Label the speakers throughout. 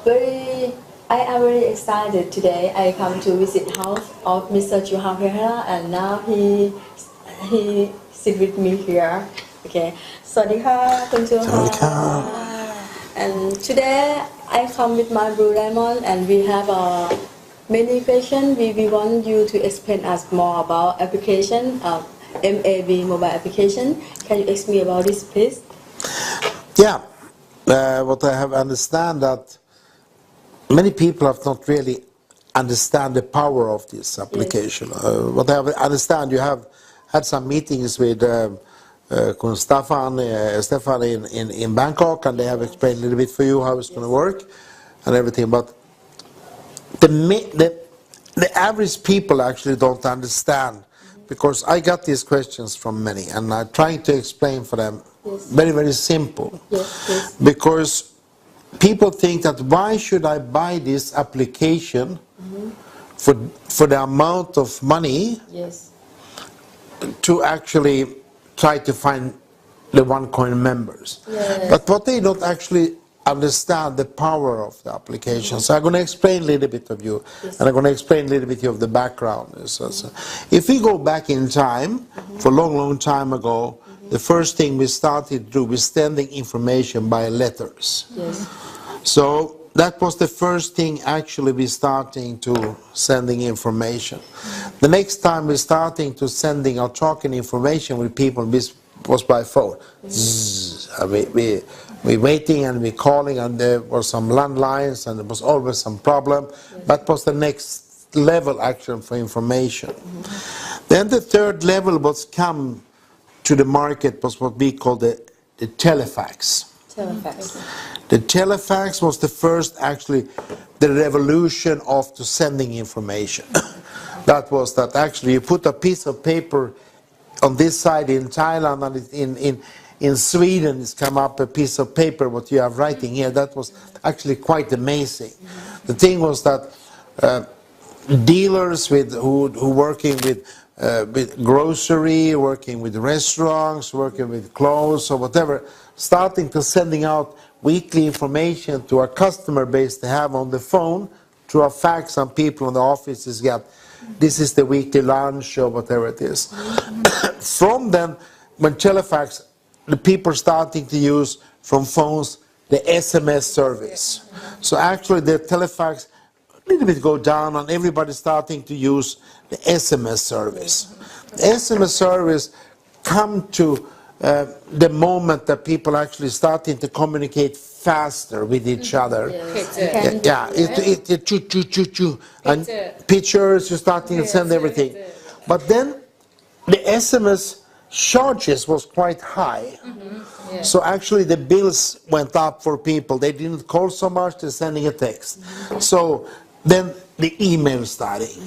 Speaker 1: Very, I am very excited today. I come to visit house of Mr. Juha Parhiala, and now he sit with me here. Okay, สวัสดีค่ะคุณจูฮา and today I come with my Blue Diamond, and we have many questions. We want you to explain us more about application of MAV mobile application. Can you explain about this, please?
Speaker 2: Yeah, what I have understand that many people have not really understand the power of this application. Yes. What I have understand, you have had some meetings with Stefan in Bangkok, and they have explained a little bit for you how it's going to work and everything. But the average people actually don't understand, because I got these questions from many, and I'm trying to explain for them. Yes. Very, very simple.
Speaker 1: Yes, yes.
Speaker 2: Because people think that why should I buy this application for the amount of money to actually try to find the OneCoin members.
Speaker 1: Yes.
Speaker 2: But what they don't actually understand the power of the application. So I'm going to explain a little bit of you, and I'm going to explain a little bit of the background. So if we go back in time, for a long, long time ago, the first thing we started to do was sending information by letters.
Speaker 1: Yes.
Speaker 2: So that was the first thing actually we starting to sending information. The next time we starting to sending or talking information with people was by phone. We waiting and we calling, and there were some landlines, and there was always some problem. That was the next level action for information. Then the third level was come to the market was what we call the telefax.
Speaker 1: Telefax.
Speaker 2: The telefax was the first, actually, the revolution of the sending information. That was that actually you put a piece of paper on this side in Thailand, and in Sweden it's come up a piece of paper what you have writing here. That was actually quite amazing. The thing was that dealers who working with grocery, working with restaurants, working with clothes or whatever, starting to sending out weekly information to a customer base they have on the phone through a fax, and people in the offices get, this is the weekly lunch or whatever it is. From then, when telefax, the people starting to use from phones the SMS service. So actually the telefax a little bit go down, and everybody starting to use the SMS service. The SMS service come to the moment that people actually starting to communicate faster with each other. And pictures, you're starting to send everything. But then the SMS charges was quite high. So actually the bills went up for people. They didn't call so much, they're sending a text. So then the email starting.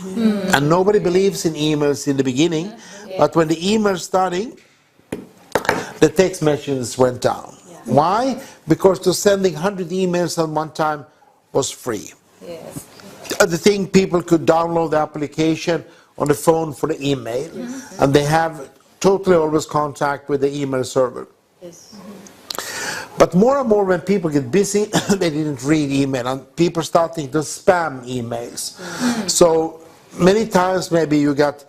Speaker 2: And nobody believes in emails in the beginning, but when the email starting, the text messages went down. Why? Because to sending 100 emails at one time was free.
Speaker 1: Yes.
Speaker 2: The thing, people could download the application on the phone for the email, and they have totally always contact with the email server.
Speaker 1: Yes.
Speaker 2: But more and more when people get busy, they didn't read email, and people starting to spam emails. So many times maybe you got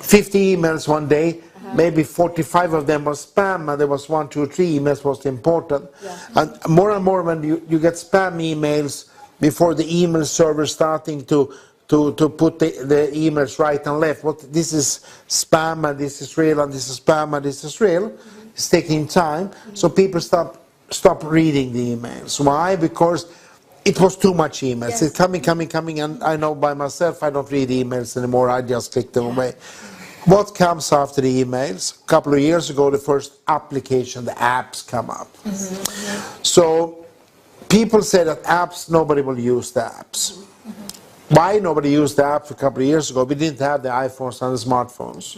Speaker 2: 50 emails one day, maybe 45 of them was spam, and there was 1, 2, 3 emails was important. And more when you get spam emails before the email server starting to put the emails right and left. This is spam, and this is real, and this is spam, and this is real. It's taking time, so people stop reading the emails. Why? Because it was too much emails. It's coming, and I know by myself I don't read emails anymore. I just click them away. What comes after the emails? A couple of years ago, the first application, the apps come up. So people say that apps, nobody will use the apps. Why nobody used the apps a couple of years ago? We didn't have the iPhones and the smartphones.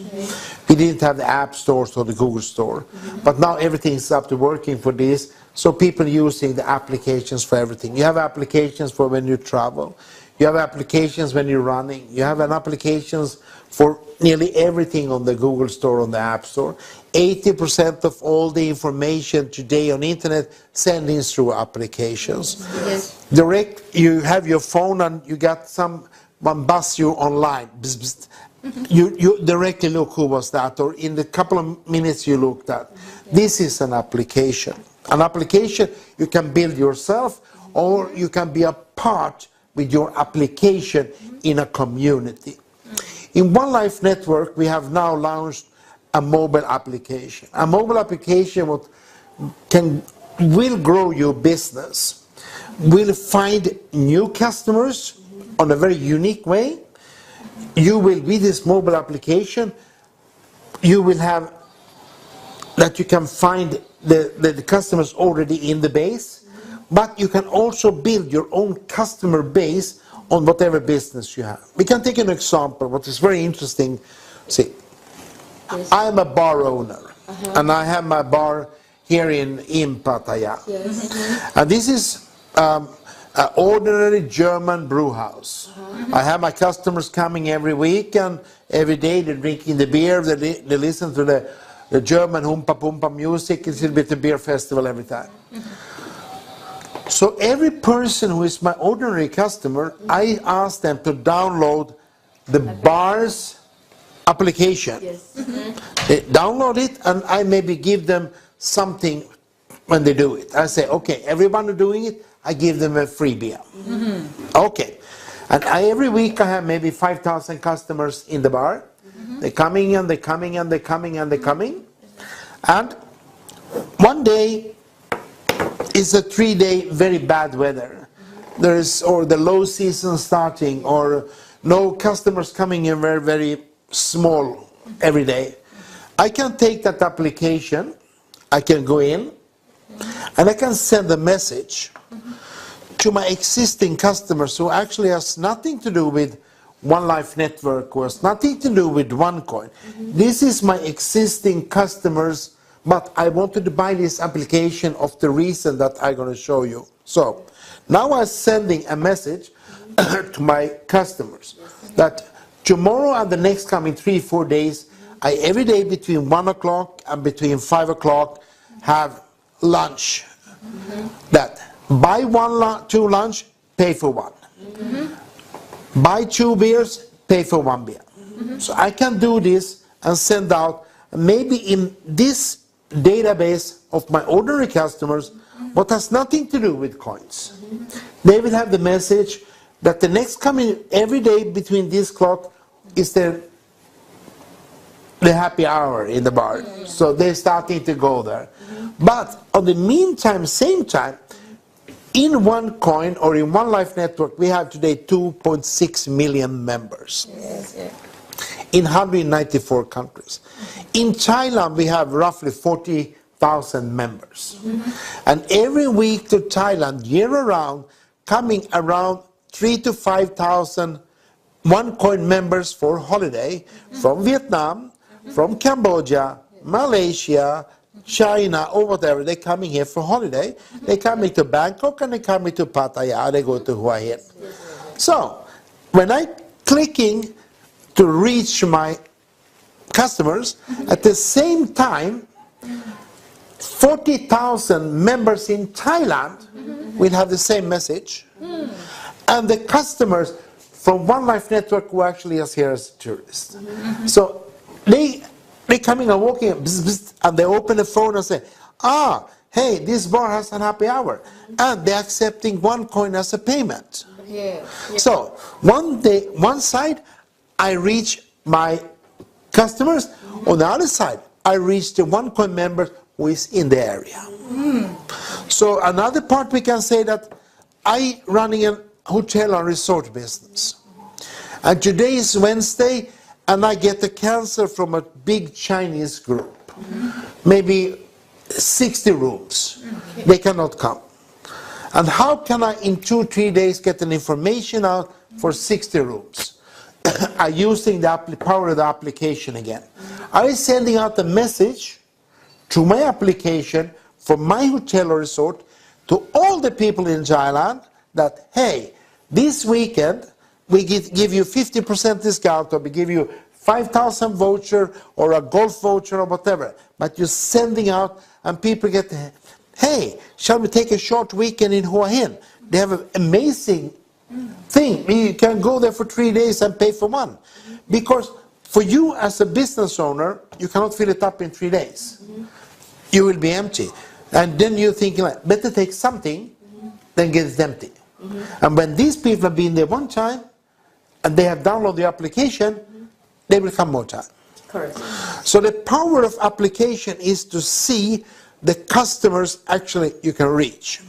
Speaker 2: We didn't have the app stores or the Google store. But now everything's up to working for this. So people using the applications for everything. You have applications for when you travel. You have applications when you're running. You have applications for nearly everything on the Google Store, on the App Store. 80% of all the information today on internet sending through applications.
Speaker 1: Yes.
Speaker 2: Direct, you have your phone and you got someone buzz you online. Bzz, bzz. You directly look who was that, or in the couple of minutes you looked at. This is an application. An application you can build yourself, or you can be a part with your application in a community. In OneLife Network, we have now launched a mobile application. A mobile application will grow your business, will find new customers on a very unique way. You will, with this mobile application, you will have that you can find the customers already in the base, but you can also build your own customer base on whatever business you have. We can take an example, what is very interesting. See,
Speaker 1: Yes.
Speaker 2: I'm a bar owner, and I have my bar here in Parhiala.
Speaker 1: Yes.
Speaker 2: And this is an ordinary German brew house. I have my customers coming every week, and every day they're drinking the beer, they listen to the German Humpa Pumpa music. It's a bit of beer festival every time. So every person who is my ordinary customer, I ask them to download the bar's application.
Speaker 1: Yes.
Speaker 2: They download it, and I maybe give them something when they do it. I say, okay, everyone who's doing it, I give them a free beer. Okay. And every week I have maybe 5,000 customers in the bar. They're coming and they're coming and they're coming and they're coming. And one day is a 3-day very bad weather. Or the low season starting, or no customers coming in very, very small every day. I can take that application, I can go in, and I can send a message to my existing customers who actually has nothing to do with OneLife Network, or has nothing to do with OneCoin. This is my existing customers, but I wanted to buy this application of the reason that I'm going to show you. So now I'm sending a message to my customers that tomorrow and the next coming 3-4 days, I every day between 1 o'clock and between 5 o'clock have lunch. That buy 2 lunch, pay for 1. Buy 2 beers, pay for 1 beer. So I can do this and send out, maybe in this database of my ordinary customers, what has nothing to do with coins. They will have the message that the next coming every day between this clock is the happy hour in the bar. So they're starting to go there. But on the meantime, same time, in OneCoin or in OneLife Network, we have today 2.6 million members.
Speaker 1: Yes. Yeah.
Speaker 2: In 194 countries. In Thailand, we have roughly 40,000 members. And every week to Thailand, year-round, coming around 3,000 to 5,000 OneCoin members for holiday from Vietnam, from Cambodia, Malaysia, China, or whatever. They're coming here for holiday. They're coming to Bangkok and they're coming to Pattaya. They go to Hua Hin. So when I'm clicking to reach my customers, at the same time, 40,000 members in Thailand will have the same message. And the customers from OneLife Network who actually is here as tourists. So they coming and walking, bzz, bzz, and they open the phone and say, hey, this bar has an happy hour. And they're accepting OneCoin as a payment. So one side, I reach my customers. On the other side, I reach the OneCoin member who is in the area. So another part we can say that I running a hotel and resort business. And today is Wednesday, and I get a cancel from a big Chinese group. Maybe 60 rooms. They cannot come. And how can I in 2-3 days get an information out for 60 rooms? I'm using the power of the application again. I was sending out a message to my application for my hotel or resort to all the people in Thailand that, hey, this weekend we give you 50% discount, or we give you 5,000 voucher or a golf voucher or whatever, but you're sending out and people get, hey, shall we take a short weekend in Hua Hin? They have an amazing thing. You can go there for 3 days and pay for one. Because for you as a business owner, you cannot fill it up in 3 days. You will be empty. And then you're thinking, like, better take something than get it empty. And when these people have been there one time, and they have downloaded the application, they will come more time.
Speaker 1: Correct.
Speaker 2: So the power of application is to see the customers actually you can reach.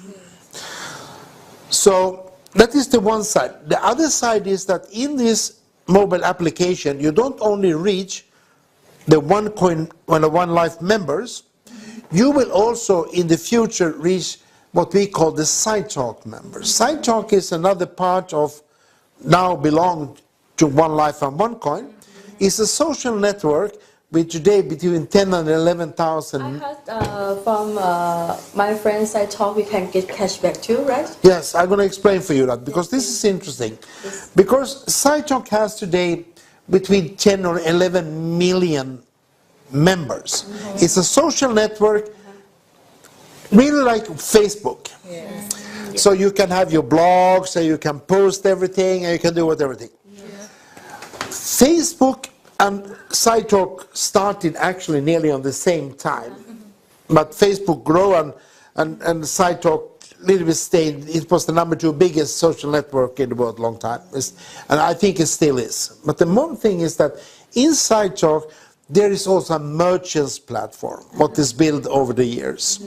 Speaker 2: So that is the one side. The other side is that in this mobile application, you don't only reach the OneCoin and the OneLife members, you will also in the future reach what we call the SideTalk members. SideTalk is another part of, now belong to OneLife and OneCoin. It's a social network with today between 10 and 11,000.
Speaker 1: I heard from my friends I talk we can get cashback too, right?
Speaker 2: Yes, I'm going to explain for you that because this is interesting.
Speaker 1: Yes.
Speaker 2: Because SideTalk has today between 10 or 11 million members. It's a social network, really like Facebook.
Speaker 1: Yes.
Speaker 2: So you can have your blogs, so you can post everything, and you can do with everything. Facebook and SideTalk started actually nearly on the same time, but Facebook grew and SideTalk little bit stayed. It was the #2 biggest social network in the world long time, and I think it still is. But the main thing is that in SideTalk there is also a merchants platform, what is built over the years.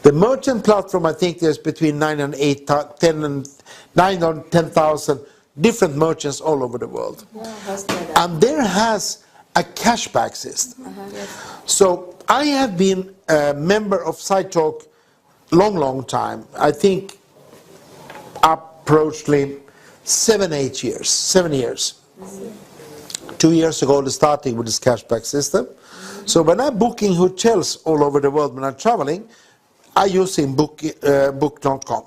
Speaker 2: The merchant platform, I think there's between 9 and 10,000 different merchants all over the world. And there has a cashback system. So I have been a member of SideTalk long time. I think approximately 7 years. 2 years ago, they started with this cashback system. So when I'm booking hotels all over the world when I'm traveling, I using booking.com.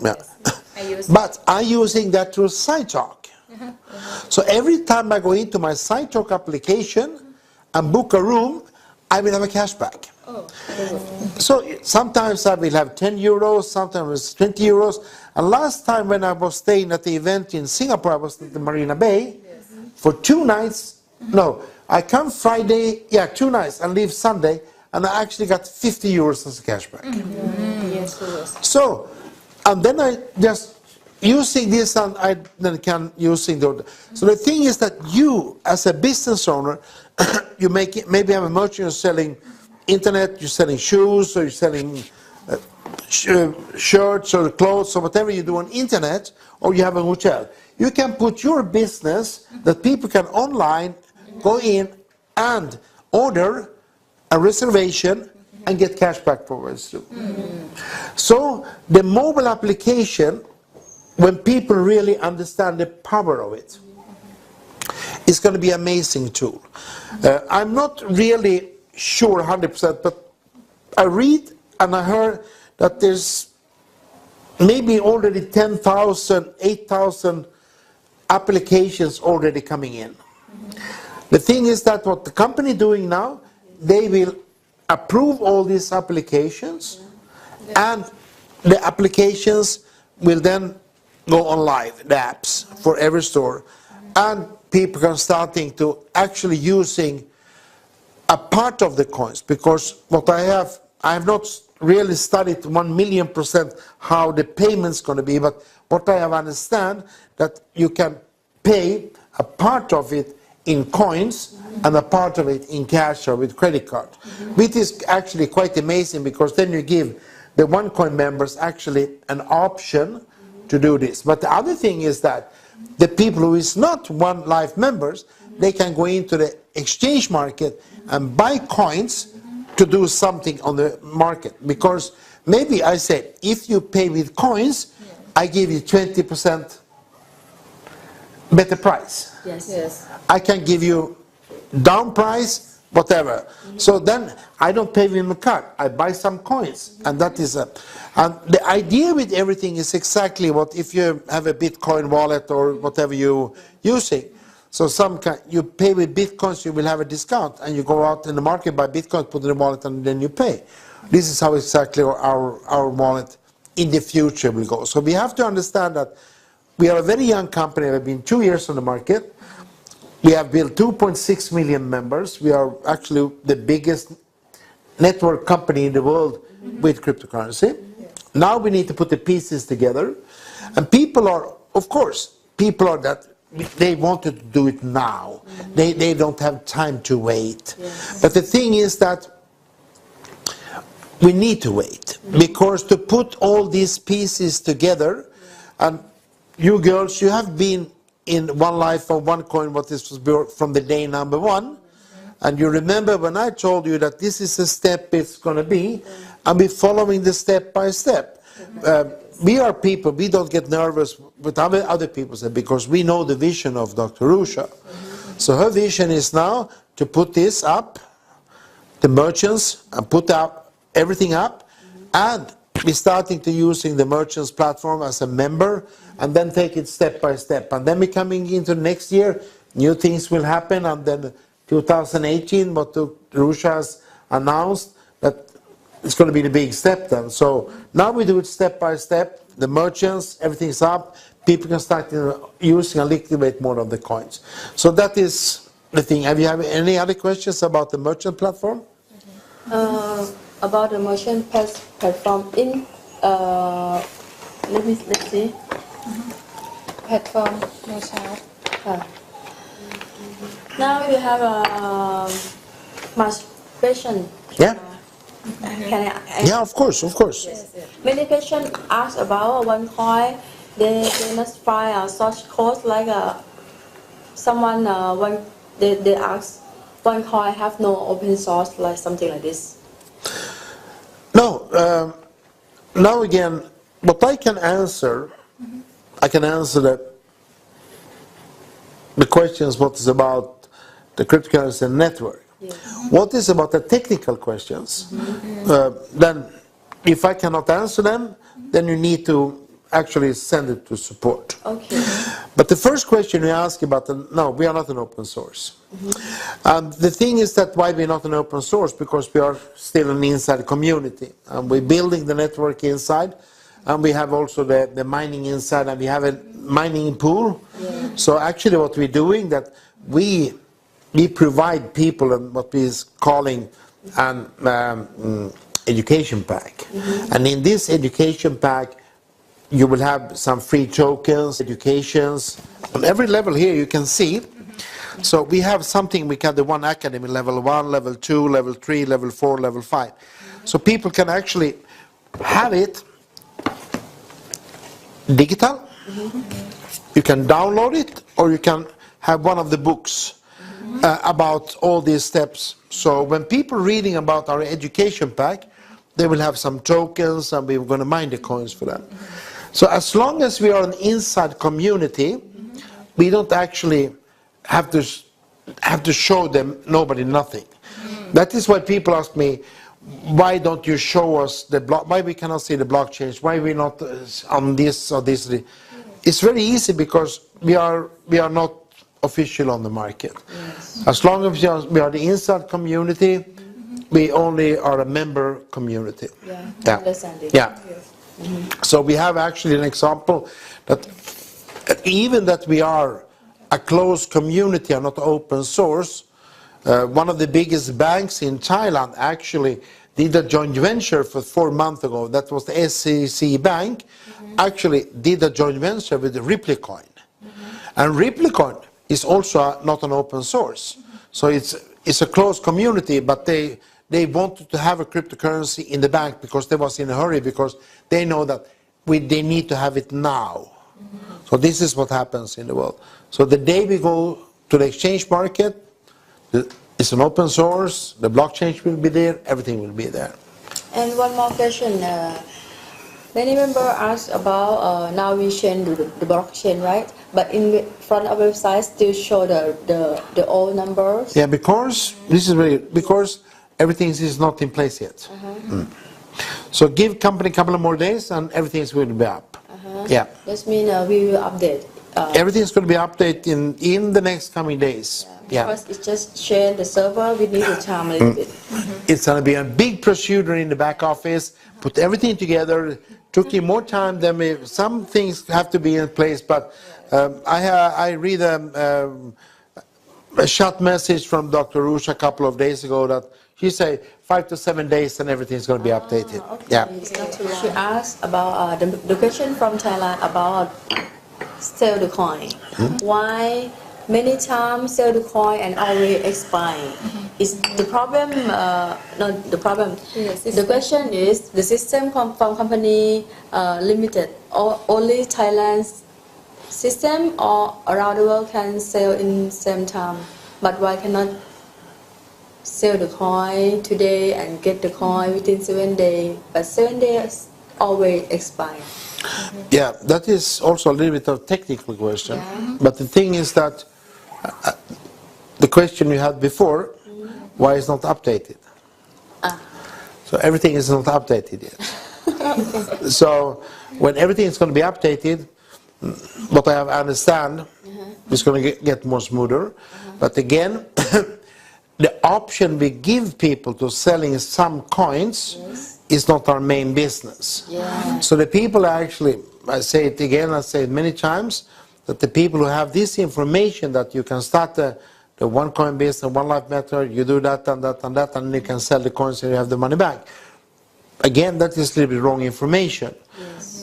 Speaker 2: Yeah. But I'm using that through SideTalk. So every time I go into my SideTalk application and book a room, I will have a cashback. So sometimes I will have 10 euros, sometimes it's 20 euros. And last time when I was staying at the event in Singapore, I was at the Marina Bay for 2 nights. No, I come Friday, 2 nights, and leave Sunday, and I actually got 50 euros as a cashback. So, and then I just using this, and I then can using the. So the thing is that you, as a business owner, you make it, maybe have a merchant, you're selling internet, you're selling shoes, or you're selling shirts or clothes or whatever you do on internet, or you have a hotel. You can put your business that people can online go in and order a reservation and get cash back for us too. So the mobile application, when people really understand the power of it, it's going to be an amazing tool. I'm not really sure 100%, but I read and I heard that there's maybe already 10,000, 8,000 applications already coming in. The thing is that what the company doing now, they will approve all these applications, and the applications will then go on live, the apps for every store, and people are starting to actually using a part of the coins, because what I have not really studied 1,000,000% how the payment's going to be, but what I have understand that you can pay a part of it in coins and a part of it in cash or with credit card, which is actually quite amazing, because then you give the OneCoin members actually an option to do this. But the other thing is that the people who is not OneLife members, they can go into the exchange market and buy coins to do something on the market. Because maybe I say, if you pay with coins, I give you 20% better price.
Speaker 1: Yes.
Speaker 2: I can give you down price, whatever. So then I don't pay with my card. I buy some coins, and that is and the idea with everything is exactly what if you have a Bitcoin wallet or whatever you using. So you pay with bitcoins, you will have a discount, and you go out in the market, buy bitcoin, put in the wallet, and then you pay. This is how exactly our wallet in the future will go. So we have to understand that we are a very young company. We've been 2 years on the market. We have built 2.6 million members. We are actually the biggest network company in the world with cryptocurrency. Now we need to put the pieces together. And people are, of course, that they wanted to do it now. They don't have time to wait. But the thing is that we need to wait, because to put all these pieces together, and you girls, you have been in OneLife or OneCoin, what this was built from the day number one, and you remember when I told you that this is a step it's going to be, and we're following the step by step. We are people, we don't get nervous with other people say, because we know the vision of Dr. Rusha. So her vision is now to put this up, the merchants, and put up everything up, and we're starting to using the merchants platform as a member, and then take it step by step. And then we're coming into next year, new things will happen, and then 2018, what Rusha has announced, that it's going to be the big step then. So now we do it step by step. The merchants, everything's up. People can start using and liquidate more of the coins. So that is the thing. Have you any other questions about the merchant platform?
Speaker 1: About the merchant platform in let's see. Platform no chat. Now we have a much question.
Speaker 2: Yeah.
Speaker 1: Can I?
Speaker 2: Yeah, of course.
Speaker 1: Yes. Many patients ask about OneCoin. They must find a source code like someone they ask OneCoin have no open source, like something like this.
Speaker 2: No. Now again, what I can answer, I can answer the questions what is about the cryptocurrency network.
Speaker 1: Yes.
Speaker 2: What is about the technical questions? Then, if I cannot answer them, then you need to actually send it to support.
Speaker 1: Okay.
Speaker 2: But the first question you ask about, no, we are not an open source. And the thing is that why we're not an open source, because we are still an inside community. And we're building the network inside, and we have also the mining inside, and we have a mining pool. Yeah. So actually what we're doing, that we provide people what we're calling an education pack. And in this education pack, you will have some free tokens, educations. On every level here you can see. So we have something, we call the One Academy, level 1, level 2, level 3, level 4, level 5. So people can actually have it digital. You can download it, or you can have one of the books about all these steps. So when people reading about our education pack, they will have some tokens, and we're going to mine the coins for them. So as long as we are an inside community, we don't actually have to show them nobody nothing. That is why people ask me, why don't you show us the block? Why we cannot see the blockchain? Why we not on this or this? It's very easy, because we are not official on the market. Yes. As long as we are the inside community, we only are a member community.
Speaker 1: Yeah. Understand it.
Speaker 2: Yeah. So we have actually an example that even that we are a closed community and not open source, one of the biggest banks in Thailand actually did a joint venture for 4 months ago. That was the SEC Bank. Actually did a joint venture with Ripplecoin. And Ripplecoin is also not an open source. So it's a closed community, but they wanted to have a cryptocurrency in the bank because they was in a hurry, because they know that they need to have it now. So this is what happens in the world. So the day we go to the exchange market, it's an open source, the blockchain will be there, everything will be there.
Speaker 1: And one more question. Many members ask about, now we change the blockchain, right? But in front of the website still show the old numbers.
Speaker 2: Yeah, because because everything is not in place yet. So give company a couple of more days and everything will be up. Yeah.
Speaker 1: That means we will update
Speaker 2: Everything is going to be updated in the next coming days. Yeah.
Speaker 1: Because it's just change the server, we need the time a little bit.
Speaker 2: It's going to be a big procedure in the back office, put everything together. Took you more time than some things have to be in place, but I read a short message from Dr. Rush a couple of days ago that she said 5 to 7 days and everything's going to be updated.
Speaker 1: Okay.
Speaker 2: Yeah.
Speaker 1: It's not too long. She asked about the question from Thailand about sell the coin. Why many times sell the coin and already expire? Is the problem? Not the problem.
Speaker 3: Yes,
Speaker 1: The question is the system from company limited or only Thailand's system or around the world can sell in same time, but why cannot sell the coin today and get the coin within 7 days, but 7 days always expire?
Speaker 2: Yeah, that is also a little bit of a technical question. But the thing is that the question you had before, why is not updated? So everything is not updated yet. So when everything is going to be updated, what I understand is going to get more smoother. But again, the option we give people to selling some coins is not our main business. So the people actually, I say it again, I say it many times, that the people who have this information that you can start the one coin business, OneLife method, you do that and that and that, and you can sell the coins and you have the money back. Again, that is a little bit wrong information.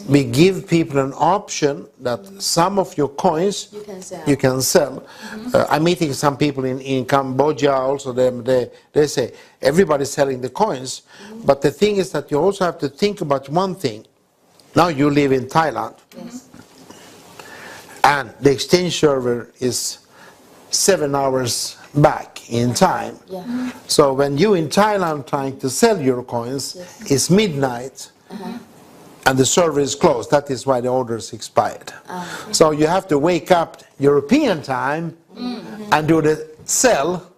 Speaker 2: We give people an option that some of your coins you can sell. I'm meeting some people in Cambodia also. They say everybody's selling the coins, but the thing is that you also have to think about one thing. Now you live in Thailand, and the exchange server is 7 hours back in time. So when you in Thailand trying to sell your coins, it's midnight. And the server is closed. That is why the order is expired. So you have to wake up European time and do the sell.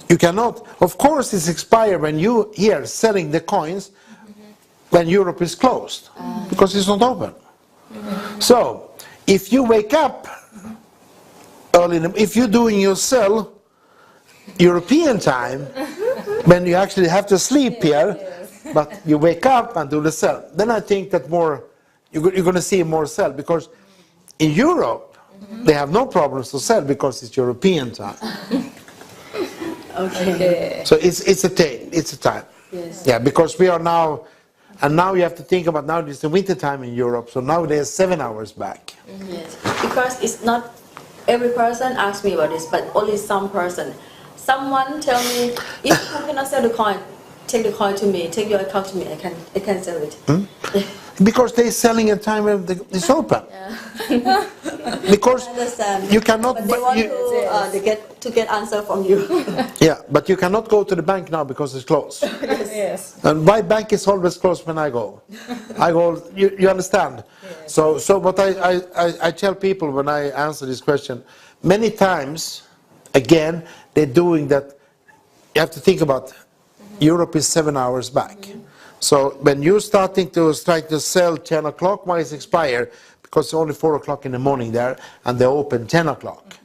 Speaker 2: You cannot, of course it's expired when you here selling the coins when Europe is closed because it's not open. So if you wake up early, if you're doing your sell European time, when you actually have to sleep here, but you wake up and do the sell, then I think that more you're going to see more sell, because in Europe they have no problems to sell because it's European time. So it's a time. Yeah, because we are now, and now you have to think about, now it's the winter time in Europe, so now there's 7 hours back.
Speaker 1: Because it's not every person asks me about this, but only some person. Someone tell me, if you cannot sell the coin, take the coin to me, take your account to me, I can sell it.
Speaker 2: Because they're selling at time when it's open. Because you cannot.
Speaker 1: But they want to get answer from you.
Speaker 2: Yeah, but you cannot go to the bank now because it's closed. And my bank is always closed when I go. I go. You understand? So what I tell people when I answer this question, many times, again, they're doing that. You have to think about. Europe is 7 hours back. So when you're starting to try to sell 10 o'clock, why is it expired? Because it's only 4 o'clock in the morning there, and they open 10 o'clock.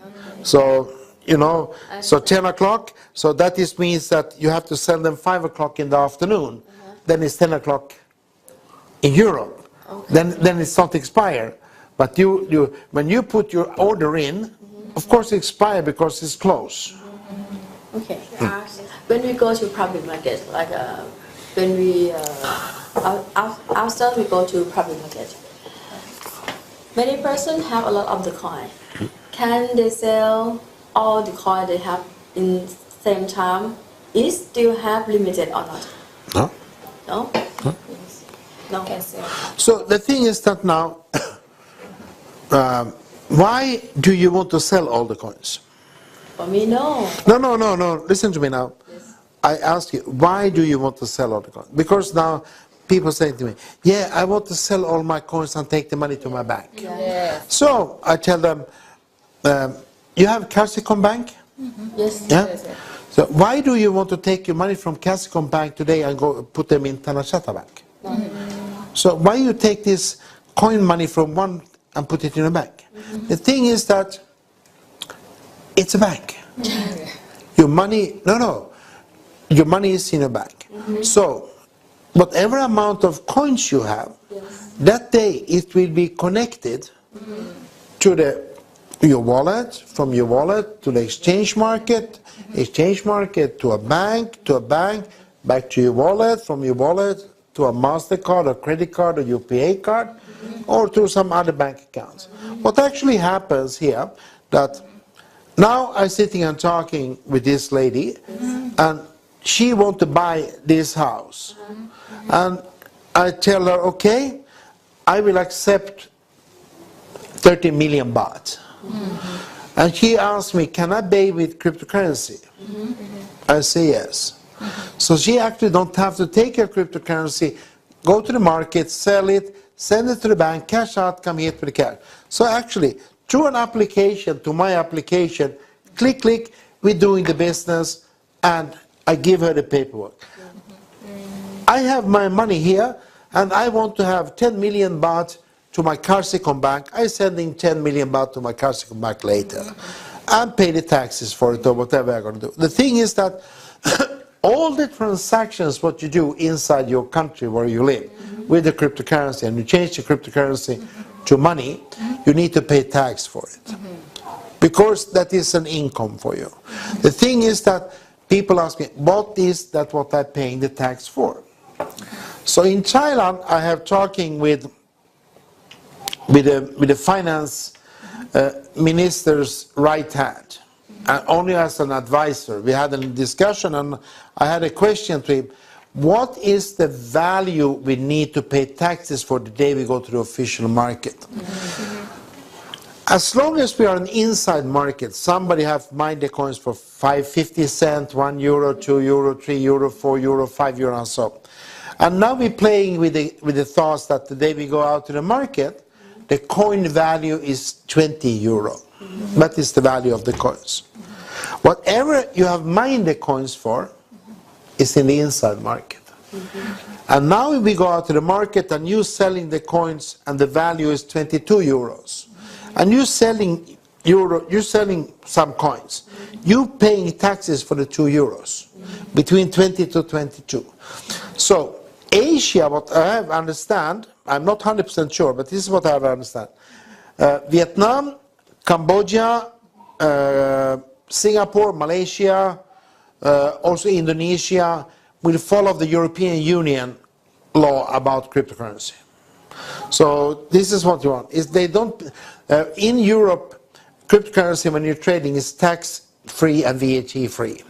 Speaker 2: So, you know, so 10 o'clock, so that means that you have to sell them 5 o'clock in the afternoon. Then it's 10 o'clock in Europe. Then it's not expired. But when you put your order in, of course it expires because it's closed.
Speaker 1: Okay. When we go to public market, like when we after we go to public market, many persons have a lot of the coin. Can they sell all the coin they have in same time? Is still have limited or not?
Speaker 2: No.
Speaker 1: No. No.
Speaker 2: So the thing is that now, why do you want to sell all the coins?
Speaker 1: For me, no.
Speaker 2: No. Listen to me now. I ask you, why do you want to sell all the coins? Because now people say to me, yeah, I want to sell all my coins and take the money to my bank. So I tell them, you have Cassicom Bank?
Speaker 1: Yes.
Speaker 2: Yeah? So why do you want to take your money from Cassicom Bank today and go put them in Natchaphan Bank? So why you take this coin money from one and put it in a bank. The thing is that it's a bank. Your money, your money is in a bank. So, whatever amount of coins you have, that day it will be connected to your wallet, from your wallet to the exchange market to a bank, back to your wallet, from your wallet to a MasterCard or credit card or UPA card, or to some other bank accounts. What actually happens here, that now I'm sitting and talking with this lady, and she wants to buy this house. And I tell her, okay, I will accept 30 million baht. And she asked me, can I pay with cryptocurrency? I say yes. So she actually don't have to take her cryptocurrency, go to the market, sell it, send it to the bank, cash out, come here to the cash. So actually, through an application, to my application, click, click, we're doing the business, and I give her the paperwork. I have my money here, and I want to have 10 million baht to my Karsicom bank. I'm sending 10 million baht to my Karsicom bank later, and pay the taxes for it or whatever I'm going to do. The thing is that all the transactions what you do inside your country where you live with the cryptocurrency, and you change the cryptocurrency to money, you need to pay tax for it. Because that is an income for you. The thing is that people ask me, what is that what I'm paying the tax for? So in Thailand, I have talking with the finance minister's right hand, only as an advisor. We had a discussion, and I had a question to him. What is the value we need to pay taxes for the day we go to the official market? As long as we are an inside market, somebody have mined the coins for 50 cents, 1 euro, 2 euro, 3 euro, 4 euro, 5 euro, and so. And now we're playing with the thoughts that the day we go out to the market, the coin value is 20 euro. That is the value of the coins. Whatever you have mined the coins for is in the inside market. And now we go out to the market and you selling the coins and the value is 22 euros. And you're selling some coins. You paying taxes for the 2 euros, between 20 to 22. So Asia, what I have understand, I'm not 100% sure, but this is what I have understand. Vietnam, Cambodia, Singapore, Malaysia, also Indonesia will follow the European Union law about cryptocurrency. So this is what you want. Is they don't in Europe, cryptocurrency when you're trading is tax free and VAT free,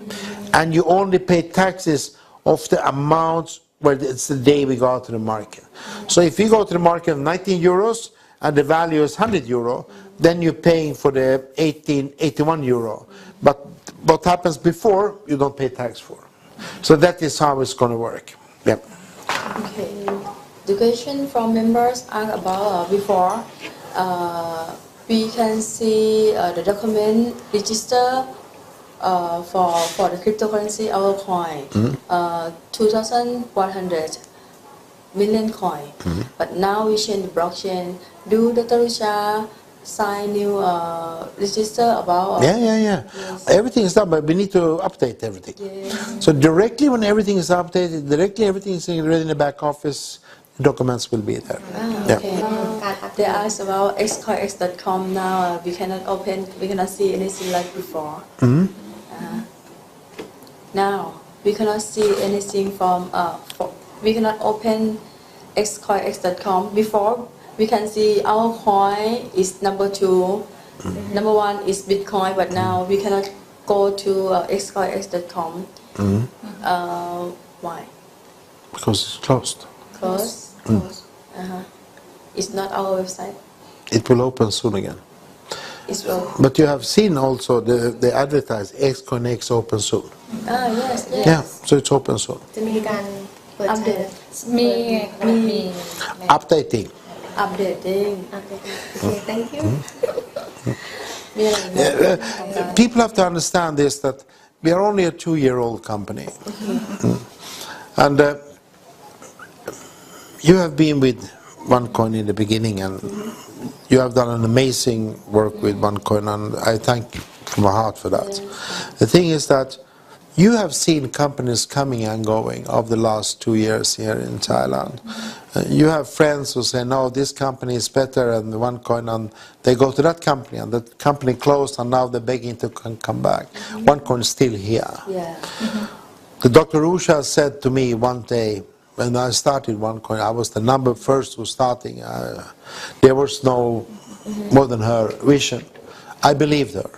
Speaker 2: and you only pay taxes of the amounts where it's the day we go out to the market. So if you go to the market of 19 euros and the value is 100 euro, then you're paying for the 81 euro. But what happens before, you don't pay tax for. So that is how it's going to work. Yeah.
Speaker 1: Okay. The question from members are about before. We can see the document register for the cryptocurrency, our coin, 2,100 million coin. But now we change the blockchain. Do Dr. Rucha sign new register about?
Speaker 2: Yeah.
Speaker 1: Yes.
Speaker 2: Everything is done, but we need to update everything.
Speaker 1: Yes.
Speaker 2: So directly when everything is updated, directly everything is ready in the back office, documents will be there.
Speaker 1: Okay. They asked about xcoinx.com now. We cannot open, we cannot see anything like before. Now we cannot see anything from. We cannot open xcoinx.com. Before we can see our coin is number 2, number 1 is Bitcoin, but now we cannot go to xcoinx.com. Why?
Speaker 2: Because it's closed.
Speaker 1: Closed. It's not our website.
Speaker 2: It will open soon again.
Speaker 1: It's well.
Speaker 2: But you have seen also the advertise xcoinx open soon.
Speaker 1: Yes.
Speaker 2: Yeah, so it's open soon.
Speaker 3: จะมีการเปิด
Speaker 1: อัปเดต
Speaker 3: มี
Speaker 2: Updating.
Speaker 1: Updating.
Speaker 3: Okay, thank you
Speaker 1: มีอะไรอีกไหม
Speaker 2: People have to understand this, that we are only a 2-year-old company. And you have been OneCoin in the beginning, and you have done an amazing work with OneCoin, and I thank you from my heart for that. The thing is that you have seen companies coming and going over the last 2 years here in Thailand. You have friends who say, no, this company is better than OneCoin, and they go to that company, and that company closed, and now they're begging to come back. OneCoin is still here.
Speaker 1: Yeah.
Speaker 2: The Dr. Usha said to me one day, when I started OneCoin, I was the first who starting. There was no more than her vision. I believed her.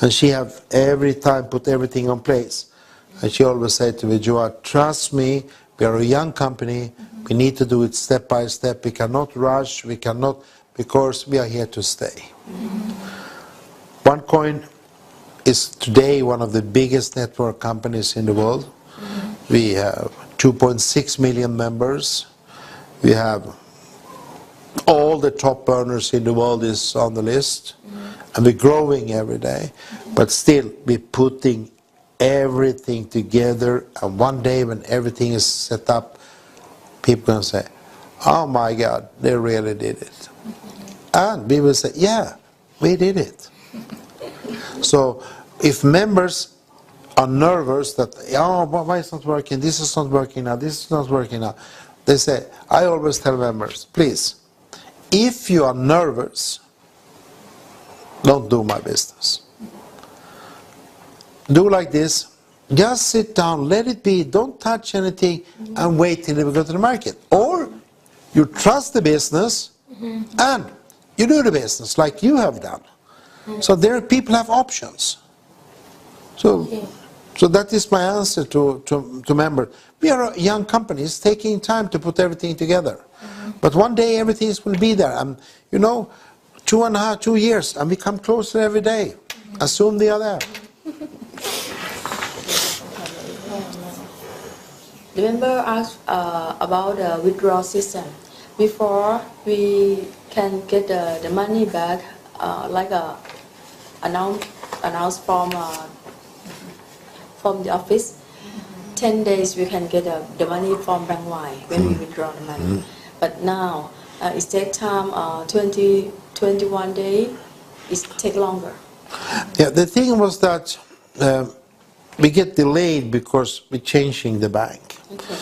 Speaker 2: And she have every time put everything on place. And she always said to me, Juha, trust me, we are a young company, we need to do it step by step, we cannot rush, we cannot, because we are here to stay. OneCoin is today one of the biggest network companies in the world. We have 2.6 million members. We have all the top earners in the world is on the list. And we're growing every day. But still, we're putting everything together. And one day when everything is set up, people are going to say, oh my God, they really did it. And we will say, yeah, we did it. So if members are nervous that, oh, why it's not working, this is not working now, this is not working now, they say, I always tell members, please, if you are nervous, don't do my business. Do like this, just sit down, let it be, don't touch anything, and wait till we go to the market. Or you trust the business, and you do the business like you have done. So there people have options. So that is my answer to members. We are a young company. It's taking time to put everything together. But one day everything will be there. And you know, 2 years, and we come closer every day. Assume they are there.
Speaker 1: The member asked about the withdrawal system. Before we can get the money back, like announced from the office, 10 days we can get the money from Bank Y when we withdraw the money. But now it takes time, 21 days, it takes longer.
Speaker 2: Yeah, the thing was that we get delayed because we're changing the bank.
Speaker 1: Okay.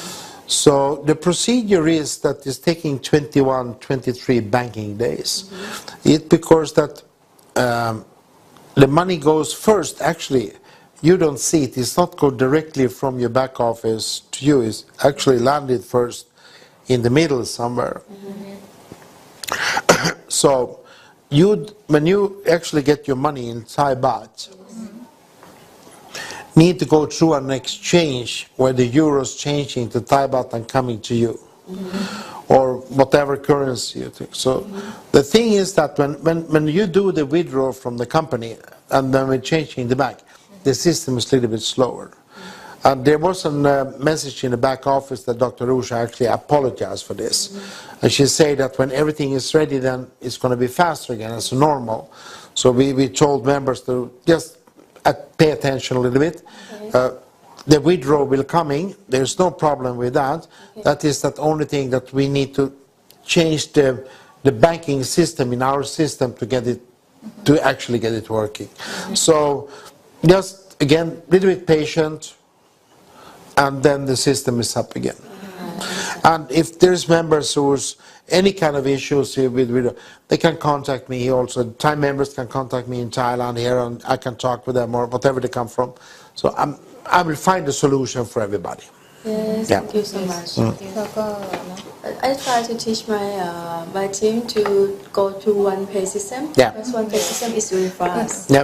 Speaker 2: So the procedure is that it's taking 21, 23 banking days. It's because that the money goes first, actually, you don't see it. It's not go directly from your back office to you. It's actually landed first in the middle somewhere. So when you actually get your money in Thai baht, need to go through an exchange where the euro's changing to Thai baht and coming to you, or whatever currency you think. So the thing is that when you do the withdrawal from the company and then we're changing the bank, the system is a little bit slower. And there was a message in the back office that Dr. Usha actually apologized for this. And she said that when everything is ready, then it's going to be faster again, as normal. So we told members to just pay attention a little bit. The withdrawal will coming. There's no problem with that. That is the only thing that we need to change the banking system in our system to get it, to actually get it working. So just again, a little bit patient, and then the system is up again. And if there's members who's any kind of issues with they can contact me also. Thai members can contact me in Thailand here, and I can talk with them or whatever they come from. So I will find a solution for everybody.
Speaker 1: Yes, thank you so much. I try to teach my team to go to one pay system.
Speaker 2: Yeah.
Speaker 1: Because one pay system is really fast.
Speaker 2: Yeah.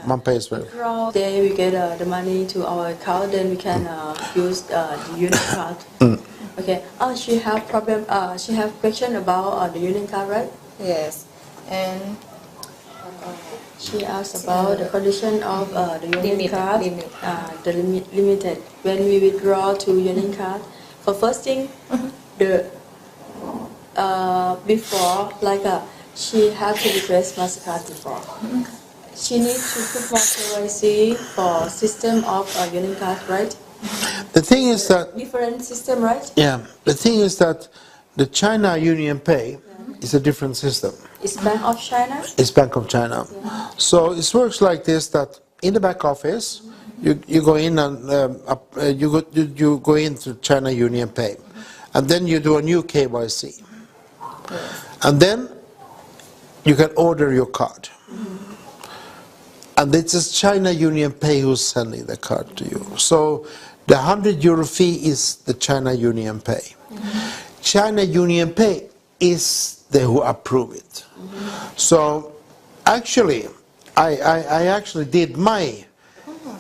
Speaker 2: One pay is well.
Speaker 1: Day we get the money to our account, then we can use the unit card. Okay. Oh, she have problem. She have question about the unit card, right?
Speaker 3: Yes. And
Speaker 1: she asked about the condition of the unit card. The limited. When we withdraw to unit card, for first thing, the before she had to request Mastercard before. She needs to put more KYC for system of unit card, right?
Speaker 2: The thing is that
Speaker 1: different system, right?
Speaker 2: yeah. The thing is that the China Union Pay is a different system.
Speaker 1: It's Bank of China?
Speaker 2: It's Bank of China. So it works like this, that in the back office, you go in and you go into China Union Pay, and then you do a new KYC, and then you can order your card, and it's just China Union Pay who's sending the card to you. So the €100 fee is the China Union Pay. China Union Pay is the who approve it. So actually, I actually did my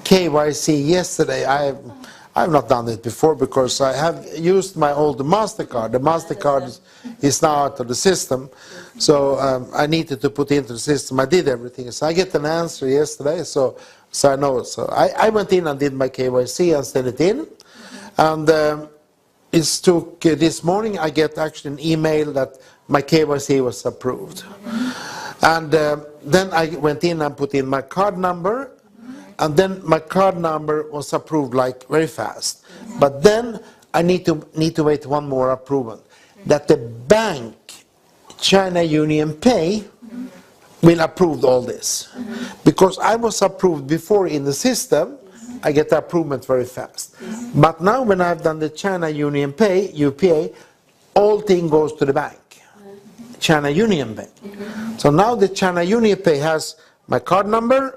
Speaker 2: KYC yesterday. I've not done it before because I have used my old MasterCard. The MasterCard is now out of the system, so I needed to put it into the system. I did everything, so I get an answer yesterday, so I know. So I went in and did my KYC and sent it in, and it took this morning. I get actually an email that my KYC was approved, and then I went in and put in my card number. And then my card number was approved like very fast. But then I need to wait one more approval. That the bank, China Union Pay, will approve all this. Because I was approved before in the system, I get the approval very fast. But now when I've done the China Union Pay, UPA, all thing goes to the bank, China Union Pay. So now the China Union Pay has my card number,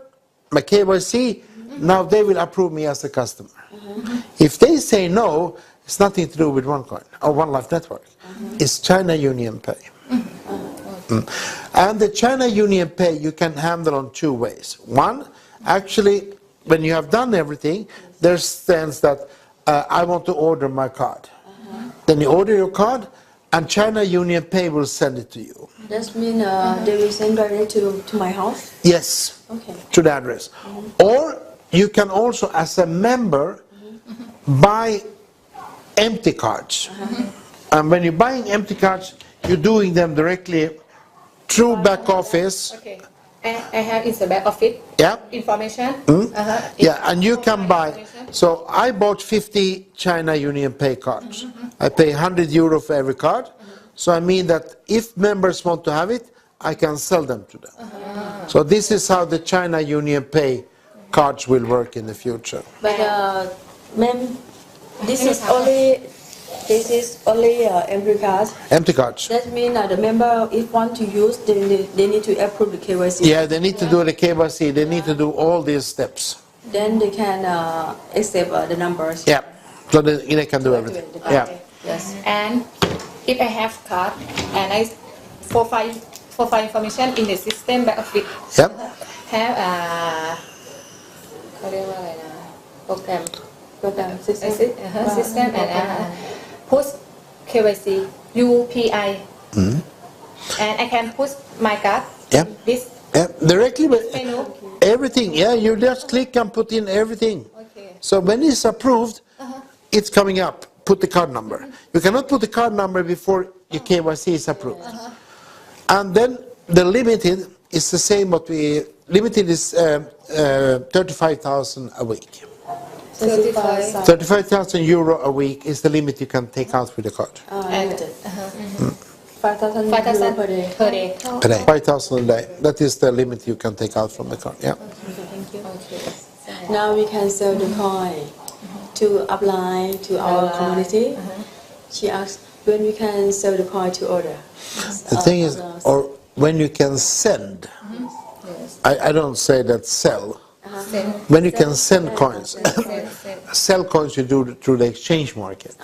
Speaker 2: my KYC, now they will approve me as a customer. If they say no, it's nothing to do with OneCoin or OneLife Network. It's China Union Pay. And the China Union Pay you can handle on two ways. One, actually, when you have done everything, there's stands that I want to order my card. Then you order your card, and China Union Pay will send it to you.
Speaker 1: That means they will send directly to my house?
Speaker 2: Yes, to the address. Or you can also, as a member, buy empty cards. And when you're buying empty cards, you're doing them directly through back office.
Speaker 3: Okay. I have in the back office information.
Speaker 2: Yeah, and you can buy. So I bought 50 China Union Pay cards. I pay €100 for every card. So I mean that if members want to have it, I can sell them to them. So this is how the China Union Pay cards will work in the future.
Speaker 1: But ma'am, this is only empty cards.
Speaker 2: Empty cards.
Speaker 1: That means the member, if want to use, they need to approve the KYC.
Speaker 2: Yeah, they need to do the KYC. They need to do all these steps.
Speaker 1: Then they can accept the numbers.
Speaker 2: Yeah, so they can do everything. Yeah.
Speaker 1: Yes.
Speaker 3: And if I have card and I profile information in the system back office,
Speaker 2: Yep.
Speaker 3: have program system and push KYC UPI, and I can push my card.
Speaker 2: Yeah.
Speaker 3: This.
Speaker 2: Yeah, directly,
Speaker 3: menu.
Speaker 2: everything. Yeah, you just click and put in everything.
Speaker 3: Okay.
Speaker 2: So when it's approved, it's coming up. Put the card number. You cannot put the card number before your KYC is approved. And then the limited is the same. What we limited is 35,000 a week. 35,000 euro a week is the limit you can take out with the card.
Speaker 1: Limited. 5,000 per day.
Speaker 3: Per day.
Speaker 2: Per day. 5,000 a day. That is the limit you can take out from the card. Yeah.
Speaker 3: Thank you. Okay.
Speaker 1: Now we can sell the coin to apply to our community. She asked when we can sell the coin to order.
Speaker 2: The thing is, or when you can send. I don't say that sell. When you can send coins. Sell coins you do through the exchange market.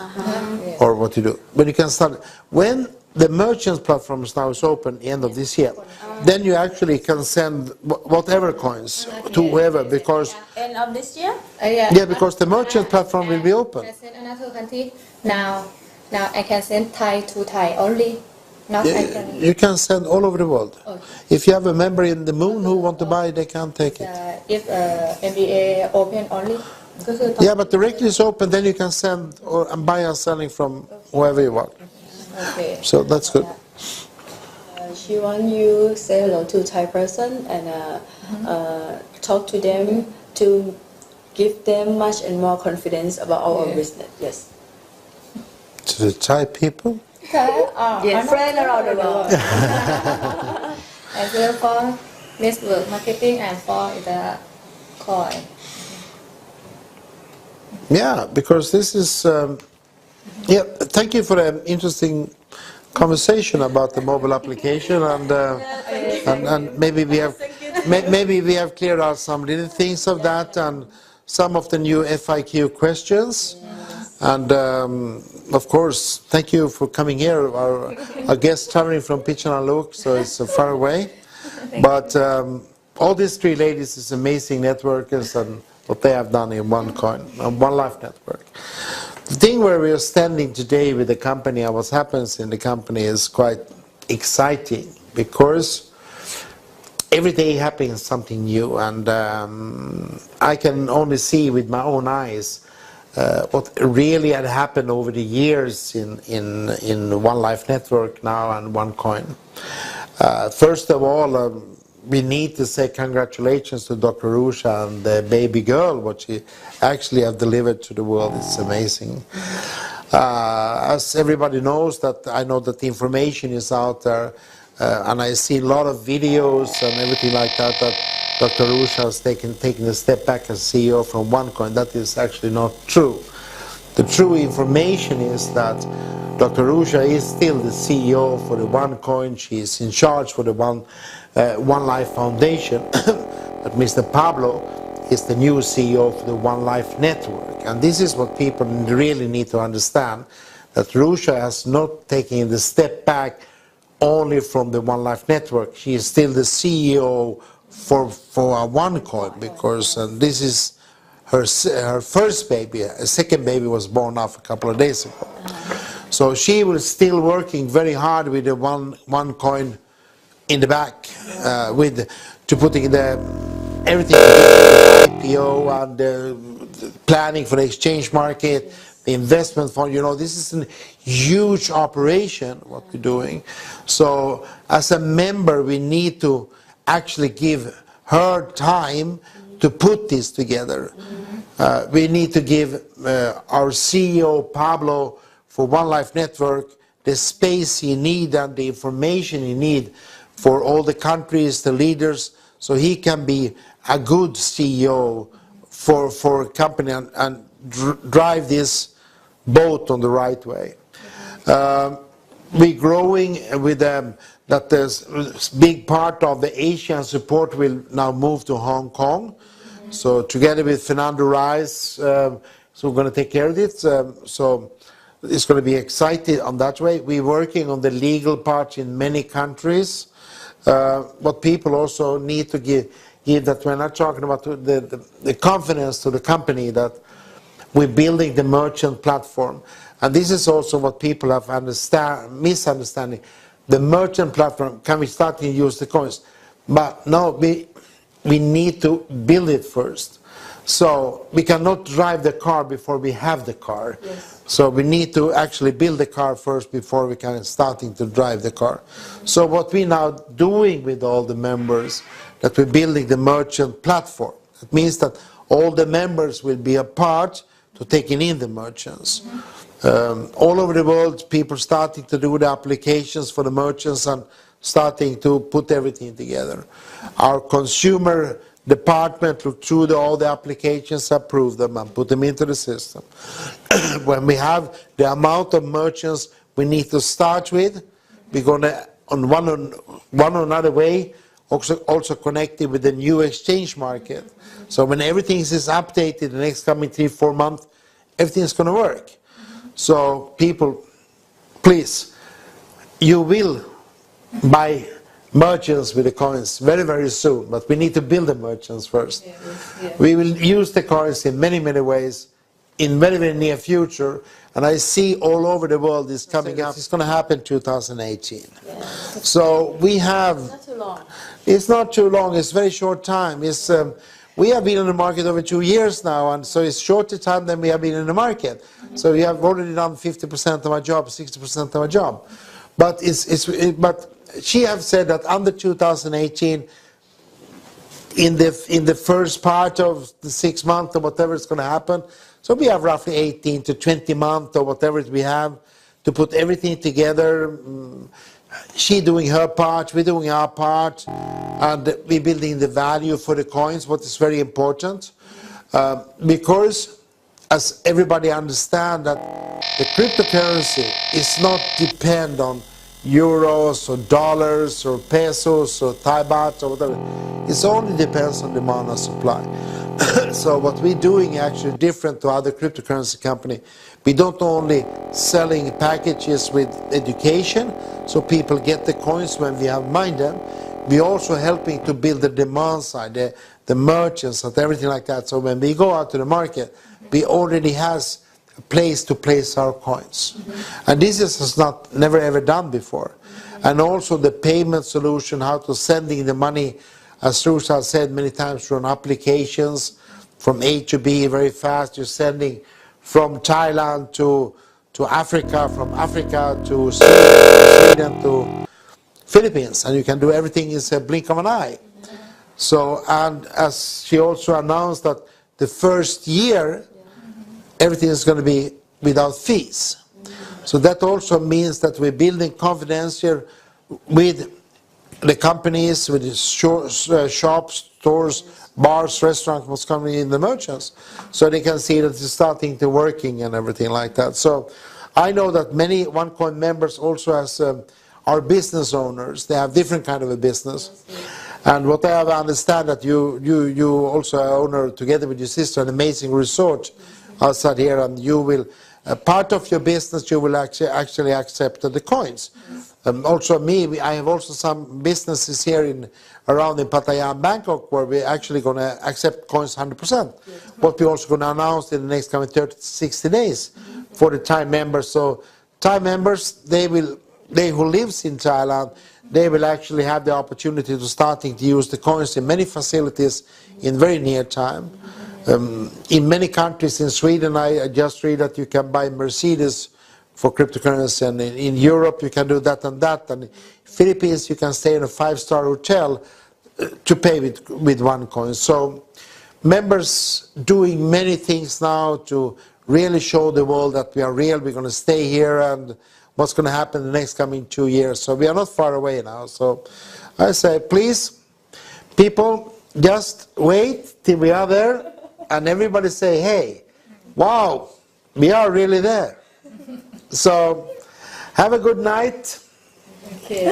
Speaker 2: Or what you do. When you can start. When the merchants platform now is open the end of this year, then you actually can send whatever coins to whoever, because
Speaker 1: End of this year?
Speaker 2: yeah, because the merchant platform will be open.
Speaker 3: I send another country now. I can send Thai to Thai only. Not I can.
Speaker 2: You can send all over the world. If you have a member in the moon who want to buy, they can take it.
Speaker 3: If MBA open only.
Speaker 2: Yeah, but directly is open, then you can send and buy and selling from whoever you want.
Speaker 3: Okay.
Speaker 2: So that's good.
Speaker 1: She want you say hello to Thai person and talk to them to give them much and more confidence about our business. Yes.
Speaker 2: To the Thai people?
Speaker 1: Yes, friend around the world.
Speaker 3: As well for network marketing and for the coin.
Speaker 2: Yeah, because this is, yeah, thank you for an interesting conversation about the mobile application, and maybe we have cleared out some little things of that and some of the new FIQ questions. And of course, thank you for coming here. Our guest traveling from Pichanaluk, so it's far away. But all these three ladies is amazing networkers, and what they have done in OneLife network. The thing where we are standing today with the company and what happens in the company is quite exciting, because every day happens something new, and I can only see with my own eyes what really had happened over the years in OneLife network now and OneCoin. First of all, we need to say congratulations to Dr. Rusha and the baby girl, what she actually have delivered to the world. It's amazing. As everybody knows, that I know that the information is out there, and I see a lot of videos and everything like that, that Dr. Rusha has taken a step back as CEO from OneCoin. That is actually not true. The true information is that Dr. Rusha is still the CEO for the OneCoin. She is in charge for the OneLife Foundation. But Mr. Pablo is the new CEO for the OneLife network. And this is what people really need to understand, that Rusha has not taken the step back only from the OneLife network. She is still the CEO for OneCoin, because this is her first baby. A second baby was born a couple of days ago. So she was still working very hard with the OneCoin in the back, to putting everything together, the IPO and the planning for the exchange market, the investment fund. You know, this is a huge operation what we're doing. So as a member, we need to actually give her time to put this together. We need to give our CEO Pablo for OneLife Network the space he needs and the information he needs for all the countries, the leaders, so he can be a good CEO for a company and drive this boat on the right way. We're growing with that there's a big part of the Asian support will now move to Hong Kong. So together with Fernando Reis, so we're going to take care of it. So it's going to be exciting on that way. We're working on the legal part in many countries. What people also need to give that we're not talking about the confidence to the company that we're building the merchant platform. And this is also what people have misunderstanding. The merchant platform, can we start to use the coins? But no, we need to build it first. So we cannot drive the car before we have the car. Yes. So we need to actually build the car first before we can starting to drive the car. So what we're now doing with all the members, that we're building the merchant platform. It means that all the members will be a part to taking in the merchants. All over the world, people starting to do the applications for the merchants and starting to put everything together. Our consumer department look through all the applications, approve them and put them into the system. When we have the amount of merchants we need to start with, we're going to, on one or another way, also connected with the new exchange market. So when everything is updated the next coming 3-4 months, everything is going to work. So people, please, you will buy merchants with the coins very, very soon, but we need to build the merchants first. We will use the coins in many, many ways in very, very near future, and I see all over the world this coming up. It's going to happen 2018. So we have...
Speaker 1: Not too long.
Speaker 2: It's not too long, it's a very short time. It's, we have been in the market over 2 years now, and so it's shorter time than we have been in the market. So we have already done 50% of our job, 60% of our job. But but she have said that under 2018, in the first part of the 6 months or whatever is going to happen, so we have roughly 18 to 20 months or whatever we have to put everything together. She doing her part, we're doing our part, and we're building the value for the coins, what is very important. Because as everybody understands that the cryptocurrency is not depend on euros or dollars or pesos or Thai baht or whatever. It only depends on demand and supply. So what we're doing actually different to other cryptocurrency company. We don't only selling packages with education, so people get the coins when we have mined them. We're also helping to build the demand side, the merchants and everything like that. So when we go out to the market, we already has a place to place our coins. And this is never ever done before. And also the payment solution, how to sending the money, as Rusa said many times, from applications from A to B very fast. You're sending from Thailand to Africa, from Africa to Sweden to Philippines, and you can do everything in a blink of an eye. So, and as she also announced that the first year, everything is going to be without fees. So that also means that we're building confidence here with the companies, with the shops, stores, bars, restaurants, what's coming in, the merchants, so they can see that it's starting to working and everything like that. So I know that many OneCoin members also are business owners. They have different kind of a business. And what I have understand that you also are owner together with your sister an amazing resort outside here, and you will part of your business you will actually accept the coins. Also me, I have also some businesses here around in Pattaya and Bangkok where we're actually going to accept coins 100%. What we're also going to announce in the next coming 30 to 60 days for the Thai members. So Thai members, they who lives in Thailand, they will actually have the opportunity to starting to use the coins in many facilities in very near time. In many countries, in Sweden, I just read that you can buy Mercedes for cryptocurrency, and in Europe you can do that and that, and in Philippines you can stay in a 5-star hotel to pay with OneCoin. So members doing many things now to really show the world that we are real, we're going to stay here, and what's going to happen in the next coming 2 years. So we are not far away now. So I say, please, people, just wait till we are there, and everybody say, hey, wow, we are really there. So have a good night.
Speaker 1: Okay.